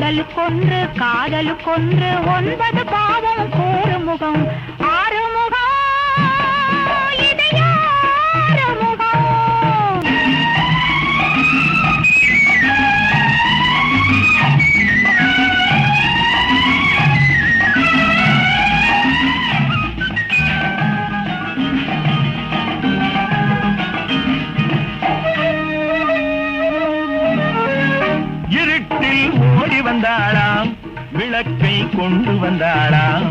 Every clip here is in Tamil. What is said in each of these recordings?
ஊடலுக்கொன்று காதலுக்கொன்று 9 பாவம் கூறுமுகம் 6 முகம் இது யாரு முகம்? இருட்டில் ஓடி வந்தாளாம், விளக்கை கொண்டு வந்தாளாம்,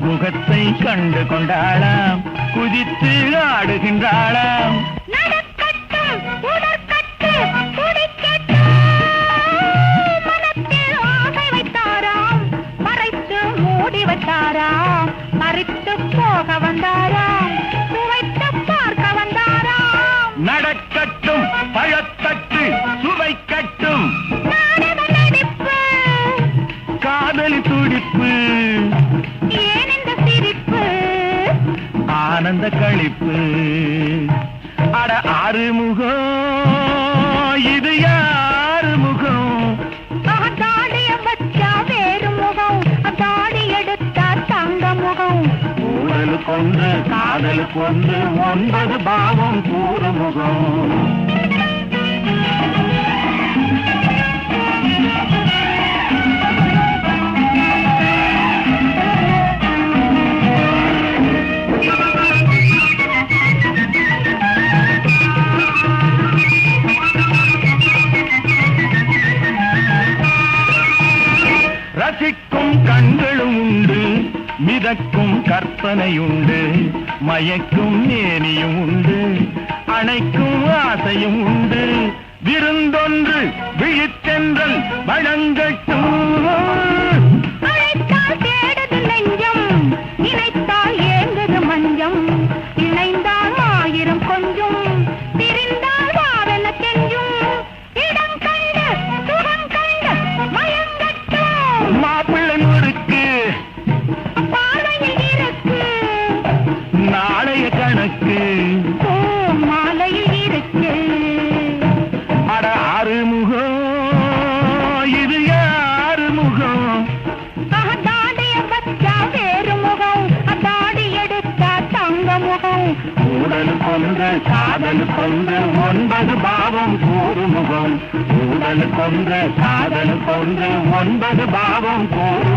முகத்தை கண்டு கொண்டாளாம், குதித்து ஆடுகின்றாளாம். நடக்கட்டும் உடற்கட்டு துடிக்கட்டும், மனத்தில் ஆசை வைத்தாராம், மறைத்து மூடி வைத்தாராம், மறித்து போக வந்தாராம், சுவைத்து பார்க்க வந்தாராம். நடக்கட்டும் பழத்தட்டு சுவைக்கட்டும், நாடக நடிப்பு காதலி துடிப்பு, ஏன் இந்த சிரிப்பு? ஆனந்த களிப்பு. அட ஆறுமுகம் இது யாரு முகம்? தாடிய வச்சா வேறு முகம், தாடி எடுத்தா தங்க முகம். ஊடலுக்கொன்று காதலுக்கொன்று 9 பாவம் கூறுமுகம். ரசிக்கும் கண்களும் உண்டு, மிதக்கும் கற்பனையுண்டு, மயக்கும் நேனியும் உண்டு, அணைக்கும் ஆசையும் உண்டு. விருந்தொன்று விழித்தென்றல் வழங்கட்டும், அழைத்தால் தேடுது நெஞ்சம், நினைத்தால் ஏங்குது மஞ்சம், இணைந்தால் 1000 கொஞ்சம், பிரிந்தால் வாவென கெஞ்சும். இடம் கண்டு சுகம் கண்டு மயங்கட்டும், மாப்பிள்ளை முறுக்கு பார்வையில் இருக்கு, நாளைய கணக்கு. ஓ மாலையில் இருக்கு. அட ஆறுமுகம் இது யாரு முகம்? தாடிய வச்சா வேறு முகம், தாடி எடுத்தா தங்க முகம். ஊடலுக்கொன்று காதலுக்கொன்று 9 பாவம் கூறுமுகம். ஊடலுக்கொன்று காதலுக்கொன்று 9 பாவம் கூறு